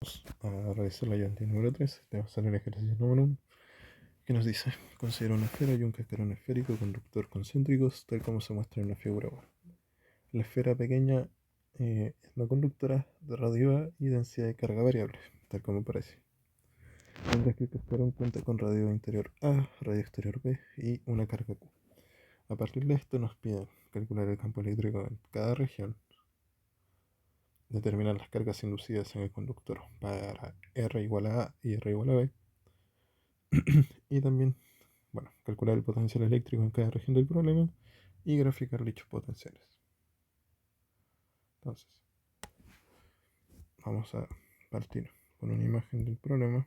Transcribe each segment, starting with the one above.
A realizar la llanta número 3, te va a salir el ejercicio número 1, que nos dice: considera una esfera y un cascarón esférico conductor concéntricos, tal como se muestra en la figura 1. La esfera pequeña es no conductora, radioa y densidad de carga variable, tal como parece. Mientras que el cascarón cuenta con radio interior A, radio exterior B y una carga Q. A partir de esto nos piden calcular el campo eléctrico en cada región, determinar las cargas inducidas en el conductor para R igual a A y R igual a B, y también, bueno, calcular el potencial eléctrico en cada región del problema y graficar dichos potenciales. Entonces, vamos a partir con una imagen del problema.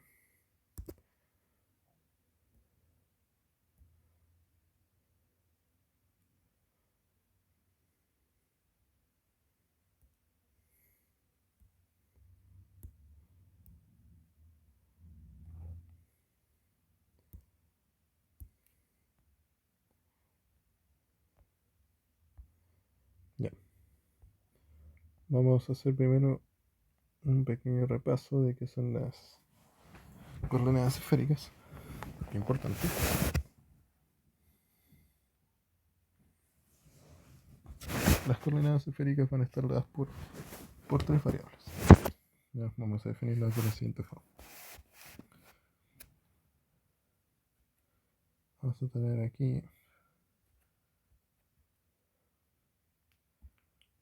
Ya, vamos a hacer primero un pequeño repaso de qué son las coordenadas esféricas. Importante. Las coordenadas esféricas van a estar dadas por tres variables. Ya, vamos a definirlas de la siguiente forma. Vamos a tener aquí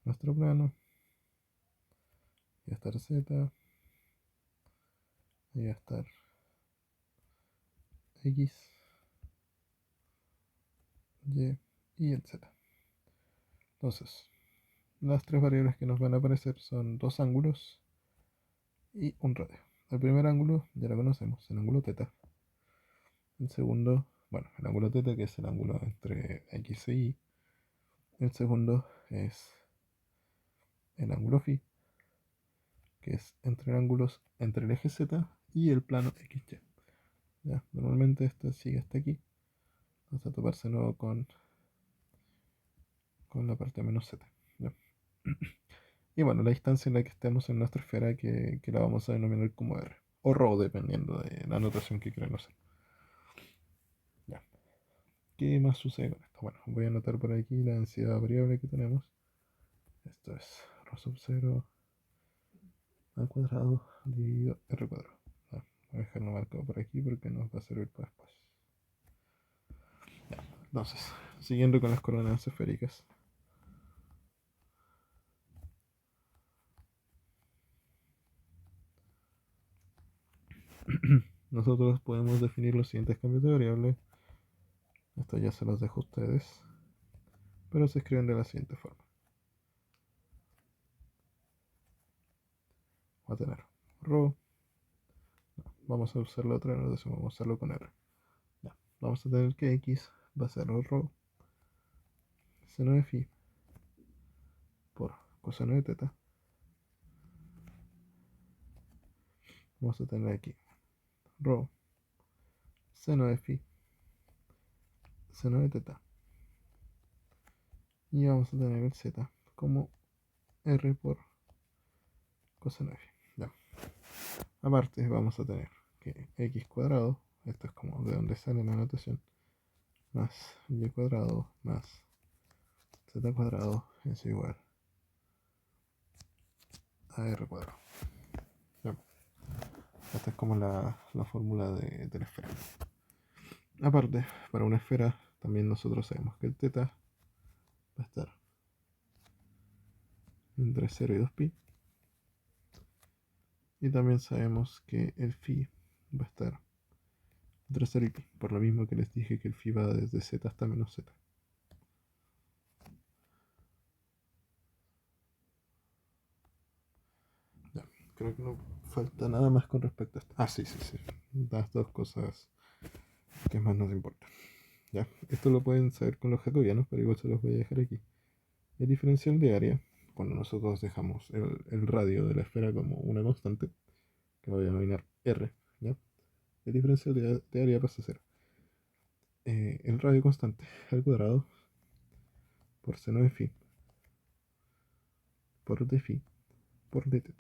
nuestro plano. Y va a estar Z. Y va a estar X, Y y el Z. Entonces, las tres variables que nos van a aparecer son dos ángulos y un radio. El primer ángulo ya lo conocemos, el ángulo θ. El segundo, bueno, el ángulo θ, que es el ángulo entre X e Y. El segundo es el ángulo φ, que es entre ángulos entre el eje Z y el plano XY. Ya, normalmente esto sigue hasta aquí. Vamos a toparse nuevo con la parte menos Z. ¿Ya? Y bueno, la distancia en la que estemos en nuestra esfera que la vamos a denominar como R. O ρ, dependiendo de la notación que quieran usar. Ya. ¿Qué más sucede con esto? Bueno, voy a anotar por aquí la densidad variable que tenemos. Esto es ρ sub 0 al cuadrado dividido R cuadrado. Ya, voy a dejarlo marcado por aquí porque nos va a servir para después. Ya. Entonces, siguiendo con las coordenadas esféricas. Nosotros podemos definir los siguientes cambios de variable. Esto ya se los dejo a ustedes, pero se escriben de la siguiente forma. Va a tener ρ. Vamos a usar la otra notación, vamos a hacerlo con R. Ya. Vamos a tener que X va a ser ρ seno de phi por coseno de teta. Vamos a tener aquí ρ seno de phi seno de teta. Y vamos a tener el z como R por coseno de phi. Ya. Aparte vamos a tener que x cuadrado, esto es como de donde sale la notación, más y cuadrado más z cuadrado es igual a r cuadrado. Ya. Esta es como la fórmula de la esfera. Aparte, para una esfera también nosotros sabemos que el θ va a estar entre 0 y 2pi. Y también sabemos que el phi va a estar entre 0 y pi, por lo mismo que les dije que el phi va desde z hasta menos z. Ya, creo que no falta nada más con respecto a esto. Ah, sí, sí, sí. Las dos cosas que más nos importan. Ya, esto lo pueden saber con los jacobianos, pero igual se los voy a dejar aquí. El diferencial de área, cuando nosotros dejamos el radio de la esfera como una constante, que voy a denominar R, ¿ya? El diferencial de área pasa a ser el radio constante al cuadrado por seno de phi por d phi por d θ.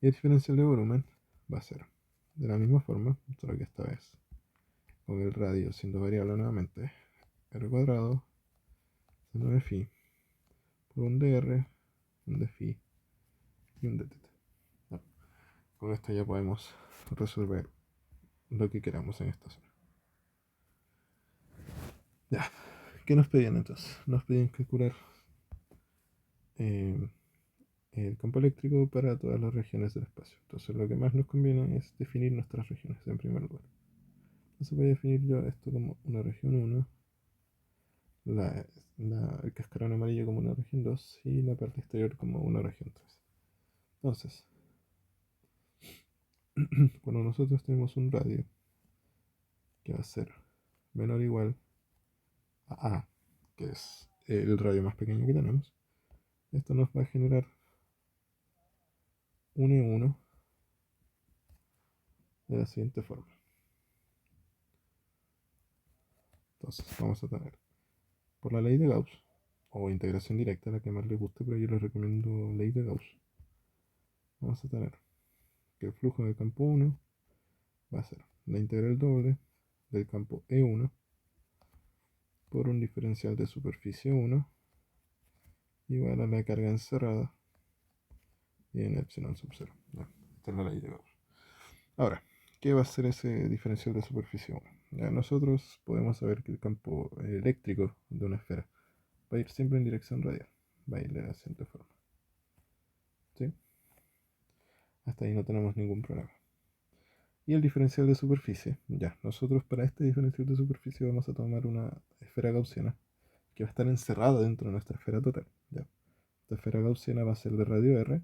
Y el diferencial de volumen va a ser de la misma forma, solo que esta vez con el radio siendo variable nuevamente, r cuadrado seno de phi por un dr, un de phi y un de teta. No, con esto ya podemos resolver lo que queramos en esta zona. Ya, ¿qué nos pedían entonces? Nos pedían calcular eh, el campo eléctrico para todas las regiones del espacio. Entonces lo que más nos conviene es definir nuestras regiones en primer lugar. Entonces voy a definir yo esto como una región 1, el cascarón amarillo como una región 2 y la parte exterior como una región 3. Entonces, cuando nosotros tenemos un radio que va a ser menor o igual a A, que es el radio más pequeño que tenemos, esto nos va a generar un E1 de la siguiente forma. Entonces, vamos a tener por la ley de Gauss, o integración directa, la que más les guste, pero yo les recomiendo ley de Gauss. Vamos a tener que el flujo del campo 1 va a ser la integral doble del campo E1 por un diferencial de superficie 1 igual a la carga encerrada y en epsilon sub 0. Ya, esta es la ley de Gauss. Ahora, ¿qué va a ser ese diferencial de superficie 1? Ya, nosotros podemos saber que el campo eléctrico de una esfera va a ir siempre en dirección radial. Va a ir de la siguiente forma. ¿Sí? Hasta ahí no tenemos ningún problema. Y el diferencial de superficie, ya, nosotros para este diferencial de superficie vamos a tomar una esfera gaussiana que va a estar encerrada dentro de nuestra esfera total. Ya. Esta esfera gaussiana va a ser de radio R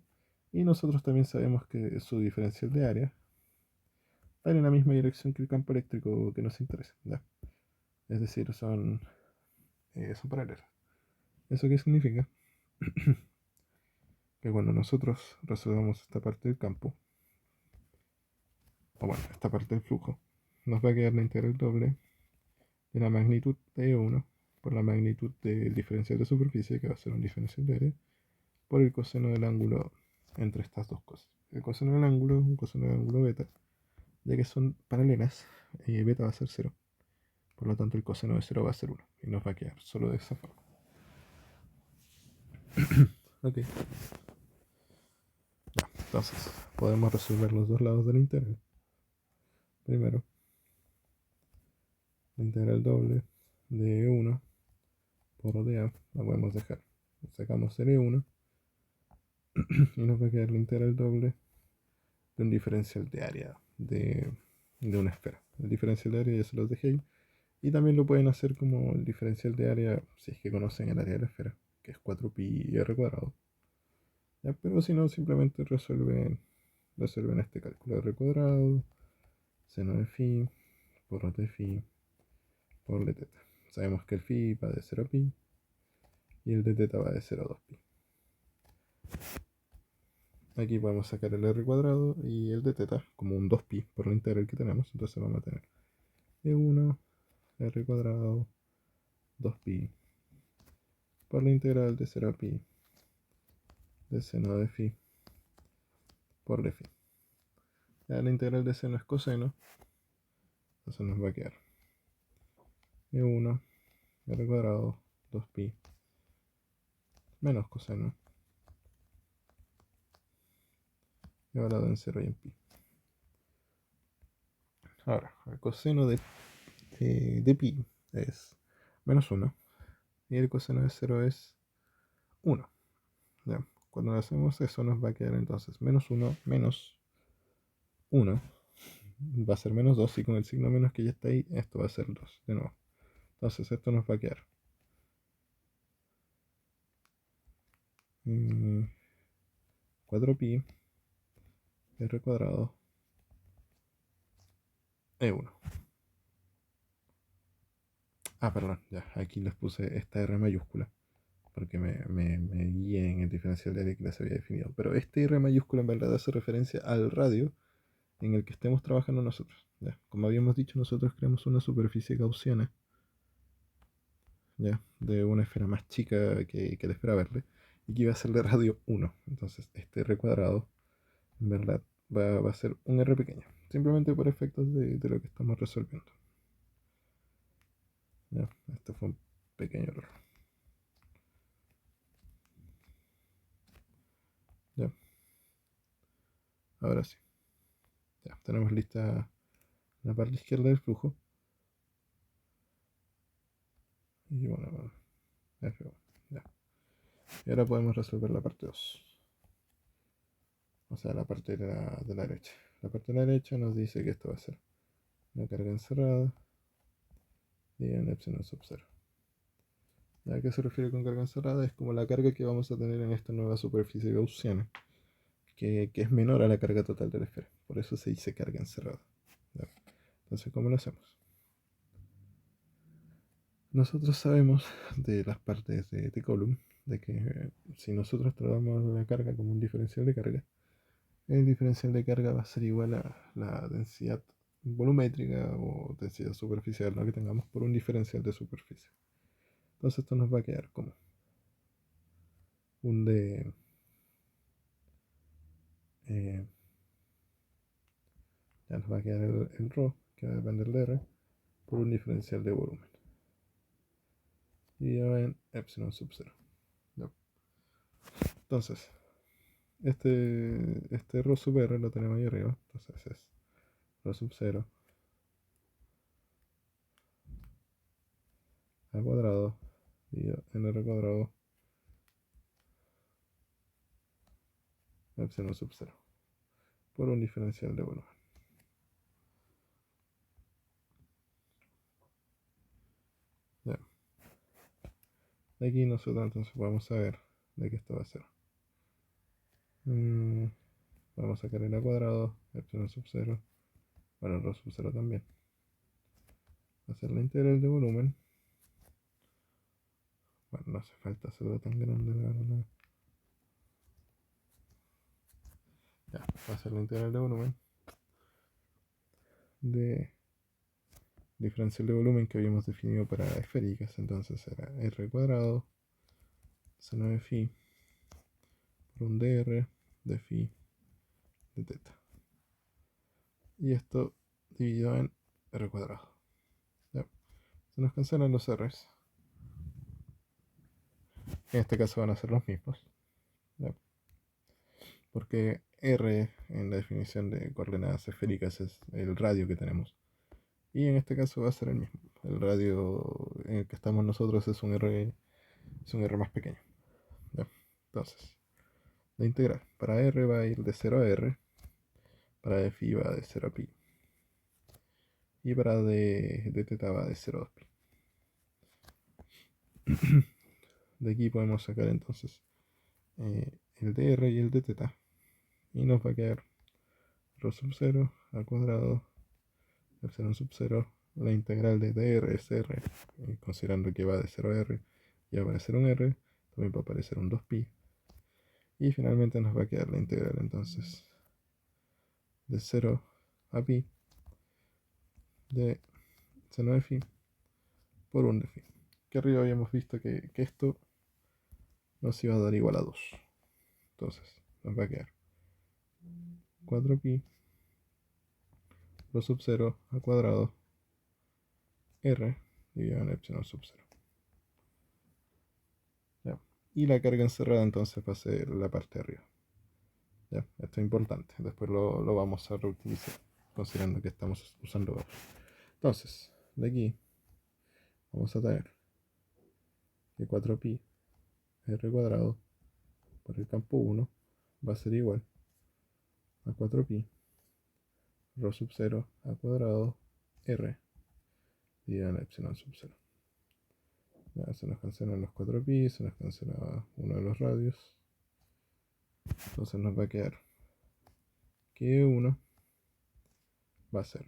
y nosotros también sabemos que su diferencial de área va en la misma dirección que el campo eléctrico que nos interesa. Ya. Es decir, son paralelas. ¿Eso qué significa? Que cuando nosotros resolvamos esta parte del campo, o bueno, esta parte del flujo, nos va a quedar la integral doble de la magnitud de E1 por la magnitud del diferencial de superficie, que va a ser un diferencial de área, por el coseno del ángulo entre estas dos cosas. El coseno del ángulo es un coseno del ángulo beta, ya que son paralelas, beta va a ser 0. Por lo tanto, el coseno de 0 va a ser 1 y nos va a quedar solo de esa forma. Ok. Ya, entonces, podemos resolver los dos lados del integral. Primero, la integral doble de E1 por dA la podemos dejar. Sacamos el E1 y nos va a quedar la integral doble de un diferencial de área de una esfera. El diferencial de área ya se los dejé ahí. Y también lo pueden hacer como el diferencial de área, si es que conocen el área de la esfera, que es 4pi r cuadrado. ¿Ya? Pero si no, simplemente resuelven este cálculo r cuadrado, seno de phi, por de phi, por de teta. Sabemos que el phi va de 0 a pi y el de teta va de 0 a 2pi. Aquí podemos sacar el r cuadrado y el de teta como un 2pi por la integral que tenemos. Entonces vamos a tener e1 r cuadrado 2pi por la integral de 0 a pi de seno de phi por de phi. Ya la integral de seno es coseno, entonces nos va a quedar e1 r cuadrado 2pi menos coseno evaluado en 0 y en pi. Ahora, el coseno de pi es menos 1 y el coseno de 0 es 1. ¿Ya? Cuando hacemos eso nos va a quedar entonces menos 1 menos 1 va a ser menos 2 y con el signo menos que ya está ahí, esto va a ser 2 de nuevo. Entonces esto nos va a quedar 4pi r cuadrado e1. Perdón, ya, aquí les puse esta R mayúscula porque me guié en el diferencial de área que les había definido. Pero este R mayúscula en verdad hace referencia al radio en el que estemos trabajando nosotros. ¿Ya? Como habíamos dicho, nosotros creamos una superficie gaussiana, ¿ya? De una esfera más chica que la esfera verde y que iba a ser de radio 1. Entonces este R cuadrado En verdad va a ser un R pequeño, simplemente por efectos de lo que estamos resolviendo. Ya, esto fue un pequeño error. Ya, ahora sí. Ya, tenemos lista la parte izquierda del flujo. Y bueno, F1. Ya. Y ahora podemos resolver la parte 2. O sea, la parte de la derecha. La parte de la derecha nos dice que esto va a ser una carga encerrada y en epsilon sub 0. ¿A qué se refiere con carga encerrada? Es como la carga que vamos a tener en esta nueva superficie gaussiana, que es menor a la carga total de la esfera. Por eso se dice carga encerrada. ¿Ya? Entonces, ¿cómo lo hacemos? Nosotros sabemos de las partes de Coulomb de que si nosotros tratamos la carga como un diferencial de carga, el diferencial de carga va a ser igual a la densidad volumétrica o densidad superficial, ¿no?, que tengamos por un diferencial de superficie. Entonces esto nos va a quedar como un de eh, ya nos va a quedar el ρ, que va a depender de r, por un diferencial de volumen. Y ya en epsilon sub 0. ¿Ya? Entonces, este ρ sub r lo tenemos ahí arriba. Entonces es ρ sub 0 al cuadrado dividido en r cuadrado epsilon sub 0 por un diferencial de volumen. Ya. De aquí nosotros entonces vamos a ver de qué esto va a ser. Vamos a sacar el a cuadrado, epsilon sub 0, bueno, rho sub 0 también. Hacer la integral de volumen. Bueno, no hace falta hacerlo tan grande, la verdad. Ya, va a ser la integral de volumen de diferencial de volumen que habíamos definido para esféricas. Entonces era r cuadrado seno de phi por un dr de phi de teta. Y esto dividido en r cuadrado. Ya. Se nos cancelan los r's. En este caso van a ser los mismos. ¿Ya? Porque r en la definición de coordenadas esféricas es el radio que tenemos. Y en este caso va a ser el mismo. El radio en el que estamos nosotros es un R más pequeño. ¿Ya? Entonces, la integral para R va a ir de 0 a R, para phi va de 0 a pi, y para de teta va de 0 a 2pi. De aquí podemos sacar entonces el de R y el de teta, y nos va a quedar rho sub 0 al cuadrado epsilon sub 0, la integral de dr es R, considerando que va de 0 a R, y va a aparecer un R, también va a aparecer un 2pi, y finalmente nos va a quedar la integral entonces de 0 a pi de seno de phi por un de phi. Que arriba habíamos visto que esto nos iba a dar igual a 2. Entonces nos va a quedar 4pi rho sub 0 al cuadrado r dividido en epsilon sub 0. ¿Ya? Y la carga encerrada entonces va a ser la parte de arriba. ¿Ya? Esto es importante. Después lo vamos a reutilizar, considerando que estamos usando gauss. Entonces, de aquí vamos a tener que 4pi r cuadrado por el campo 1 va a ser igual a 4pi rho sub 0 al cuadrado r dividido en epsilon sub 0. Ya, se nos cancelan los 4pi, se nos cancela uno de los radios. Entonces nos va a quedar que 1 va a ser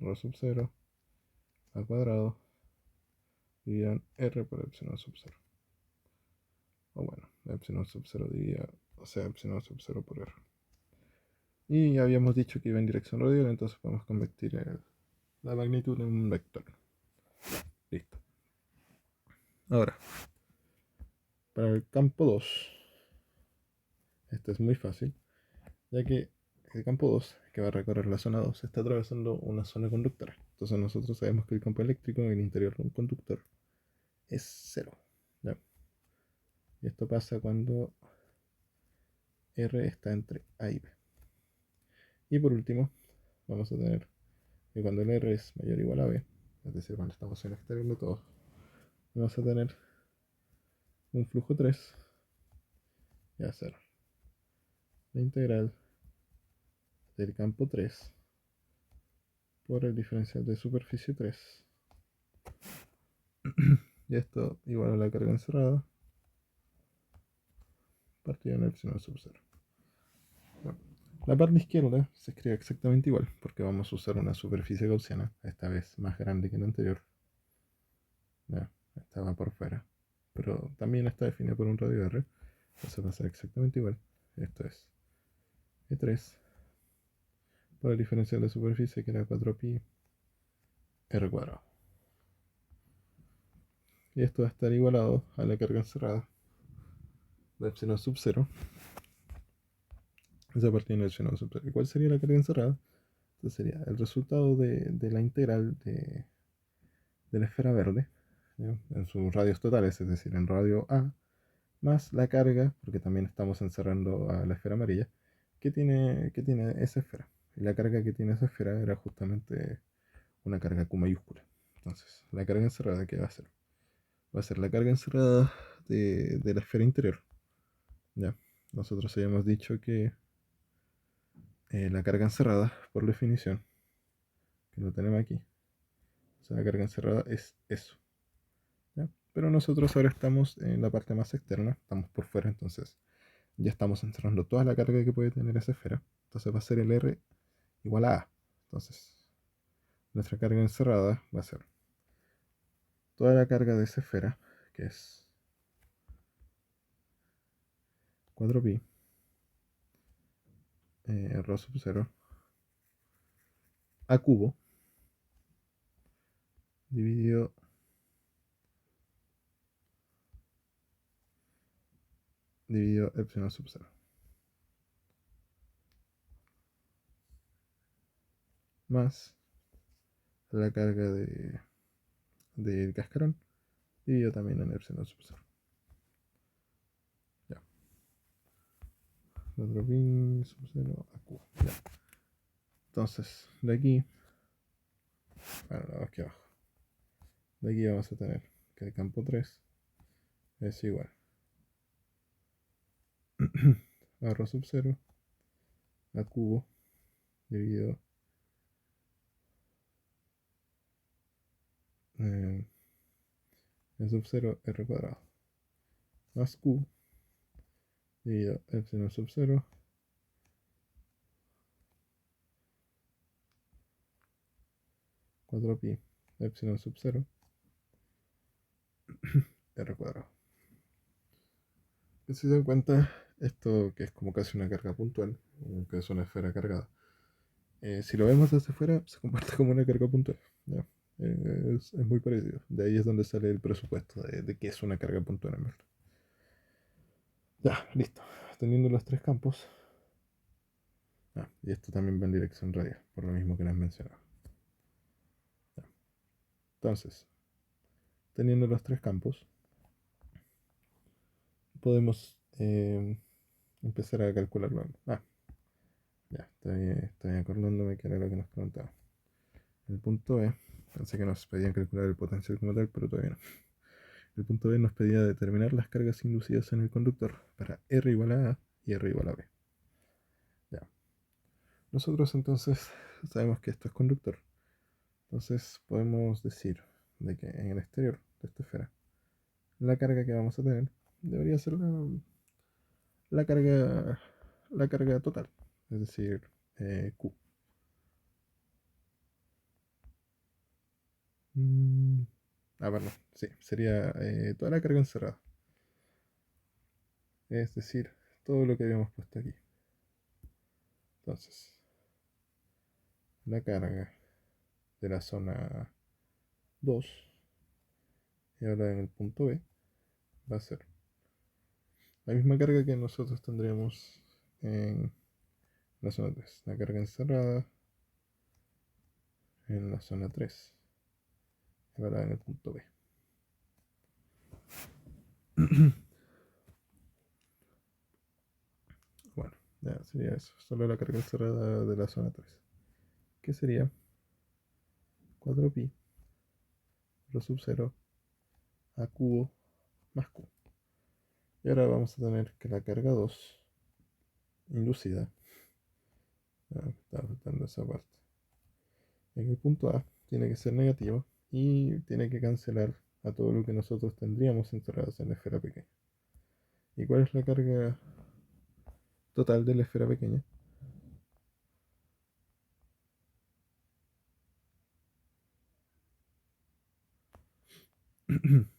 rho sub 0 al cuadrado dividido en r por epsilon sub 0. O bueno, epsilon sub 0 dividido, o sea, epsilon sub 0 por r. Y habíamos dicho que iba en dirección radial, entonces podemos convertir la magnitud en un vector. Listo. Ahora, para el campo 2, esto es muy fácil. ya que el campo 2, que va a recorrer la zona 2, está atravesando una zona conductora. Entonces nosotros sabemos que el campo eléctrico en el interior de un conductor es cero. ¿Ya? Y esto pasa cuando R está entre A y B. Y por último, vamos a tener que cuando el R es mayor o igual a B, es decir, cuando estamos en el exterior de todo, vamos a tener un flujo 3 y a 0. La integral del campo 3 por el diferencial de superficie 3. Y esto igual a la carga encerrada partido en epsilon sub 0. La parte izquierda se escribe exactamente igual, porque vamos a usar una superficie gaussiana, esta vez más grande que la anterior. Ya, esta va por fuera, pero también está definida por un radio R, entonces va a ser exactamente igual. Esto es E3 por el diferencial de superficie, que era 4pi R cuadrado. Y esto va a estar igualado a la carga encerrada de epsilon sub 0. Esa partida de epsilon sub 0. ¿Y cuál sería la carga encerrada? Entonces sería el resultado de la integral de la esfera verde, ¿ya? En sus radios totales, es decir, en radio A, más la carga, porque también estamos encerrando a la esfera amarilla, que tiene esa esfera. Y la carga que tiene esa esfera era justamente una carga Q mayúscula. Entonces, la carga encerrada, ¿qué va a ser? Va a ser la carga encerrada de la esfera interior. ¿Ya? Nosotros habíamos dicho que la carga encerrada, por definición, que lo tenemos aquí, o sea, la carga encerrada es eso. ¿Ya? Pero nosotros ahora estamos en la parte más externa, estamos por fuera, entonces ya estamos encerrando toda la carga que puede tener esa esfera. Entonces va a ser el R igual a A. Entonces, nuestra carga encerrada va a ser toda la carga de esa esfera, que es 4pi rho sub 0 a cubo dividido epsilon sub 0 más la carga del cascarón dividido también en epsilon sub 0. Ya. 4pi sub 0 a cubo. Ya. Entonces, de aquí, bueno, aquí abajo, de aquí vamos a tener que el campo 3 es igual a rho sub 0 a cubo dividido en sub 0 r cuadrado más q dividido epsilon sub 0 4pi epsilon sub 0 r cuadrado. Si se dan cuenta, esto que es como casi una carga puntual, que es una esfera cargada, si lo vemos desde fuera, se comporta como una carga puntual. ¿Ya? Es muy parecido. De ahí es donde sale el presupuesto de qué es una carga puntual en verdad. Ya, listo. Teniendo los tres campos. Y esto también va en dirección radial, por lo mismo que les mencionaba. Ya. Entonces, teniendo los tres campos, podemos empezar a calcularlo. Ya, estoy acordándome que era lo que nos preguntaba. El punto B, pensé que nos pedían calcular el potencial como tal, pero todavía no. El punto B nos pedía determinar las cargas inducidas en el conductor para R igual a A y R igual a B. Ya. Nosotros entonces sabemos que esto es conductor. Entonces podemos decir de que en el exterior de esta esfera la carga que vamos a tener debería ser la carga, la carga total, es decir, Q. Mm, perdón, sí, sería toda la carga encerrada, es decir, todo lo que habíamos puesto aquí. Entonces, la carga de la zona 2 y ahora en el punto B va a ser la misma carga que nosotros tendríamos en la zona 3. La carga encerrada en la zona 3. Evaluada en el punto B. Bueno, ya sería eso. Solo la carga encerrada de la zona 3. ¿Qué sería? 4pi rho sub 0 a cubo más q. Y ahora vamos a tener que la carga 2 inducida. Está faltando esa parte. En el punto A tiene que ser negativo y tiene que cancelar a todo lo que nosotros tendríamos encerrados en la esfera pequeña. ¿Y cuál es la carga total de la esfera pequeña?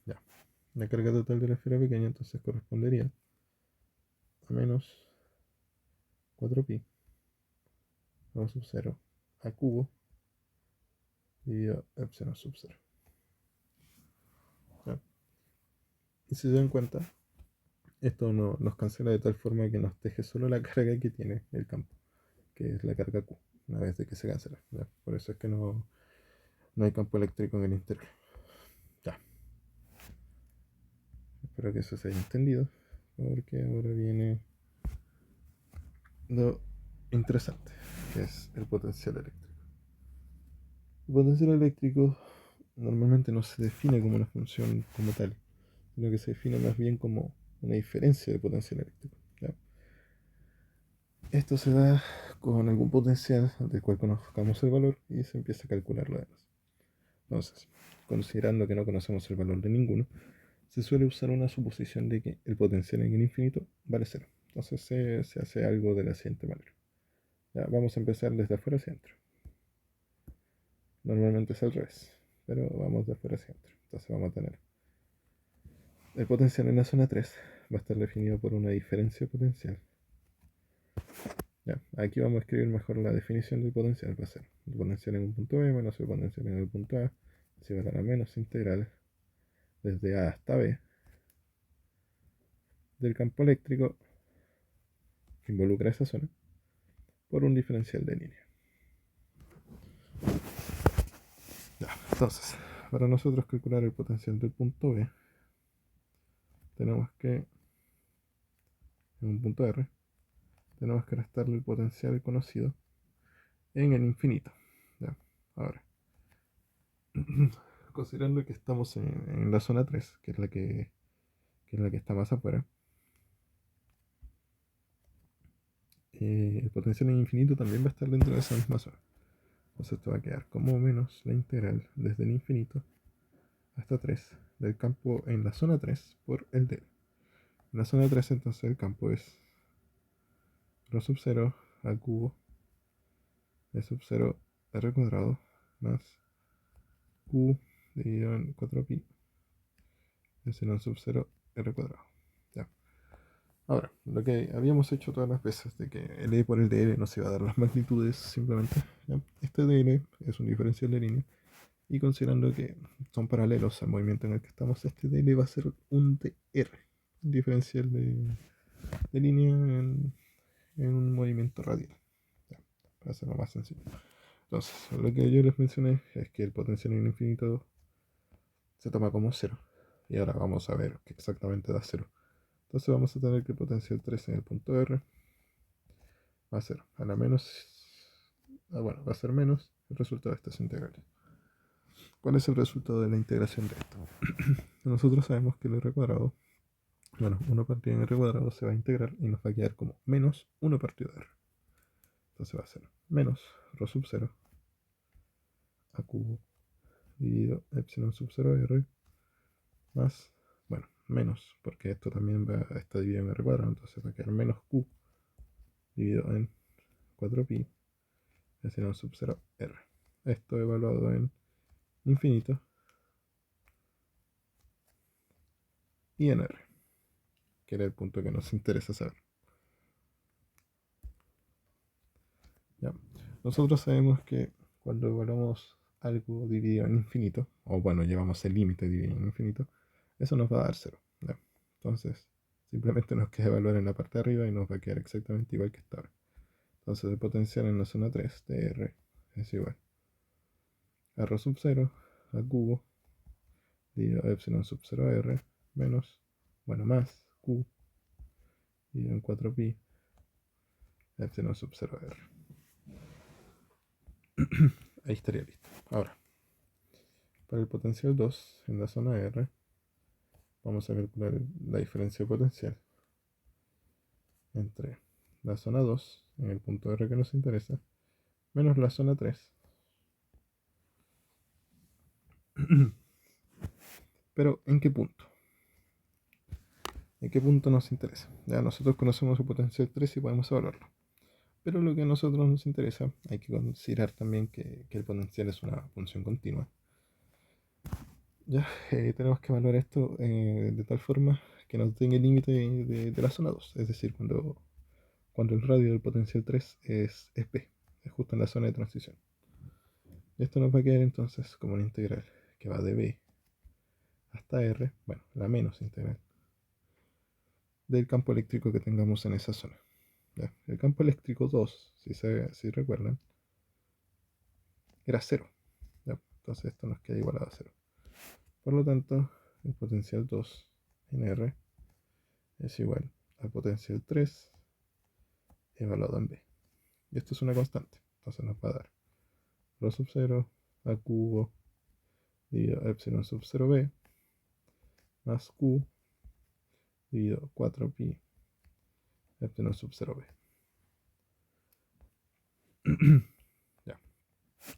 Ya. La carga total de la esfera pequeña entonces correspondería a menos 4pi rho sub 0 a cubo dividido epsilon sub 0. ¿Ya? Y si se dan cuenta, esto nos cancela de tal forma que nos deje solo la carga que tiene el campo, que es la carga Q, una vez de que se cancela. ¿Ya? Por eso es que no hay campo eléctrico en el interior. Ya. Espero que eso se haya entendido, porque ahora viene lo interesante, que es el potencial eléctrico. El potencial eléctrico normalmente no se define como una función como tal, sino que se define más bien como una diferencia de potencial eléctrico. ¿Ya? Esto se da con algún potencial del cual conozcamos el valor y se empieza a calcular lo demás. Entonces, considerando que no conocemos el valor de ninguno, se suele usar una suposición de que el potencial en el infinito vale cero. Entonces se hace algo de la siguiente manera. Ya, vamos a empezar desde afuera hacia adentro. Normalmente es al revés, pero vamos de afuera hacia adentro. Entonces vamos a tener el potencial en la zona 3 va a estar definido por una diferencia potencial. Ya, aquí vamos a escribir mejor la definición del potencial. Va a ser el potencial en un punto B menos el potencial en el punto A, si va a la menos integral desde A hasta B del campo eléctrico que involucra esa zona por un diferencial de línea. Ya, entonces, para nosotros calcular el potencial del punto B, tenemos que, en un punto R, tenemos que restarle el potencial conocido en el infinito. Ya, ahora, considerando que estamos en la zona 3, que es la que está más afuera, el potencial en infinito también va a estar dentro de esa misma zona. Entonces esto va a quedar como menos la integral desde el infinito hasta 3 del campo en la zona 3 por el d. En la zona 3 entonces el campo es rho sub 0 al cubo de sub 0 r cuadrado más q dividido en 4pi epsilon sub 0 r cuadrado. Ya. Ahora, lo que habíamos hecho todas las veces de que el e por el dl nos iba a dar las magnitudes simplemente. ¿Ya? Este dl es un diferencial de línea y considerando que son paralelos al movimiento en el que estamos, este dl va a ser un dr, un diferencial de línea en un movimiento radial. Ya, para hacerlo más sencillo. Entonces, lo que yo les mencioné es que el potencial en infinito se toma como cero. Y ahora vamos a ver que exactamente da cero. Entonces vamos a tener que el potencial 3 en el punto R va a ser a la menos, bueno, va a ser menos el resultado de estas integrales. ¿Cuál es el resultado de la integración de esto? Nosotros sabemos que el r cuadrado, bueno, 1 partido en r cuadrado se va a integrar y nos va a quedar como menos 1 partido de r. Entonces va a ser menos rho sub 0 a cubo dividido epsilon sub 0 r más, bueno, menos, porque esto también está dividido en r cuadrado, entonces va a quedar menos q dividido en 4pi epsilon sub 0 r. Esto evaluado en infinito y en r, que era el punto que nos interesa saber. ¿Ya? Nosotros sabemos que cuando evaluamos algo dividido en infinito, o bueno, llevamos el límite dividido en infinito, eso nos va a dar 0. ¿Ya? Entonces, simplemente nos queda evaluar en la parte de arriba y nos va a quedar exactamente igual que esta ahora. Entonces el potencial en la zona 3 de R es igual a rho sub 0 al cubo dividido epsilon sub 0 R menos, bueno, más Q dividido en 4pi epsilon sub 0 R. Ahí estaría listo. Ahora, para el potencial 2 en la zona R, vamos a calcular la diferencia de potencial entre la zona 2 en el punto R que nos interesa menos la zona 3. Pero, ¿en qué punto? ¿En qué punto nos interesa? Ya nosotros conocemos su potencial 3 y podemos evaluarlo. Pero lo que a nosotros nos interesa, hay que considerar también que el potencial es una función continua. Ya, tenemos que evaluar esto de tal forma que nos den el límite de la zona 2. Es decir, cuando el radio del potencial 3 es B, es justo en la zona de transición. Y esto nos va a quedar entonces como una integral que va de B hasta R, bueno, la menos integral, del campo eléctrico que tengamos en esa zona. ¿Ya? El campo eléctrico 2, si recuerdan, era 0. ¿Ya? Entonces esto nos queda igualado a 0. Por lo tanto, el potencial 2 en R es igual al potencial 3 evaluado en B. Y esto es una constante. Entonces nos va a dar rho sub 0 al cubo dividido epsilon sub 0b más q dividido 4pi epsilon sub 0b. Ya.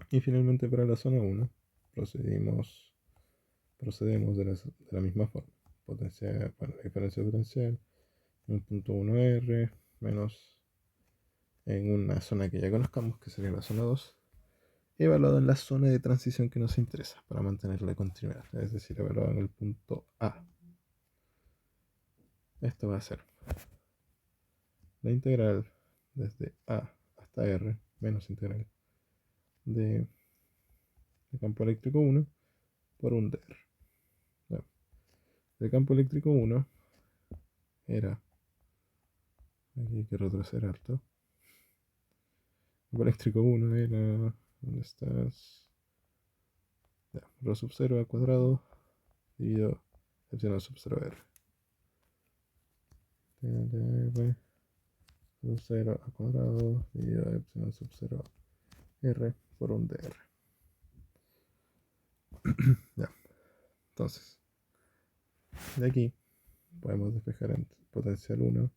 Y finalmente para la zona 1 procedemos de la misma forma. Potencial, bueno, la diferencia de potencial en 1.1R menos en una zona que ya conozcamos, que sería la zona 2, evaluado en la zona de transición que nos interesa para mantener la continuidad, es decir, evaluado en el punto A. Esto va a ser la integral desde A hasta R menos integral de campo eléctrico 1 por un dr. Bueno, el campo eléctrico 1 era, aquí hay que retroceder harto, el campo eléctrico 1 era, ¿dónde estás? Ya, rho sub 0 al cuadrado dividido epsilon sub 0 R. R sub 0 al cuadrado dividido epsilon sub 0 R por un dr. Ya, entonces, de aquí podemos despejar en potencial 1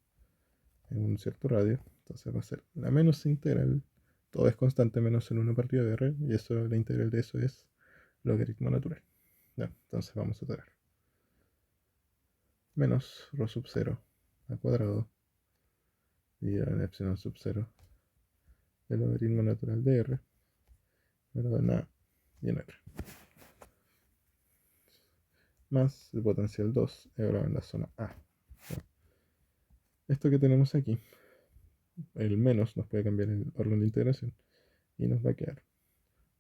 en un cierto radio. Entonces va a ser la menos integral, todo es constante menos el 1 partido de R, y eso, la integral de eso es logaritmo natural. Ya, entonces vamos a tener menos rho sub 0 al cuadrado dividido en epsilon sub 0 del logaritmo natural de R, ¿verdad? En A y en R. Más el potencial 2 evaluado en la zona A. ¿Ya? Esto que tenemos aquí, el menos nos puede cambiar el orden de integración y nos va a quedar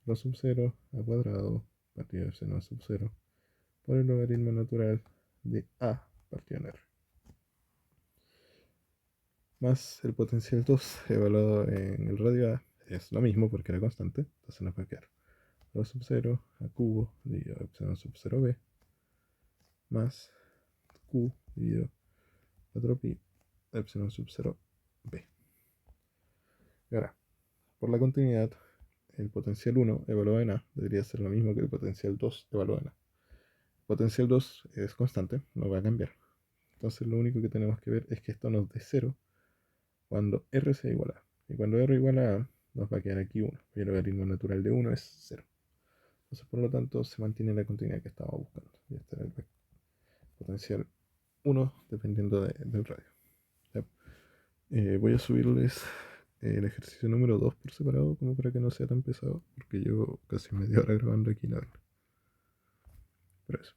rho sub 0 al cuadrado partido de epsilon sub 0 por el logaritmo natural de A partido en R. Más el potencial 2 evaluado en el radio A es lo mismo porque era constante, entonces nos va a quedar rho sub 0 a cubo dividido epsilon sub 0b más q dividido 4pi epsilon sub 0b. Y ahora, por la continuidad, el potencial 1 evaluado en A debería ser lo mismo que el potencial 2 evaluado en A. El potencial 2 es constante, no va a cambiar. Entonces lo único que tenemos que ver es que esto nos dé 0 cuando R sea igual a A. Y cuando R igual a A, nos va a quedar aquí 1. Y el logaritmo natural de 1 es 0. Entonces, por lo tanto, se mantiene la continuidad que estábamos buscando. Y este era el potencial 1 dependiendo del radio. Voy a subirles el ejercicio número 2 por separado, como para que no sea tan pesado, porque llevo casi media hora grabando aquí nada. Pero eso.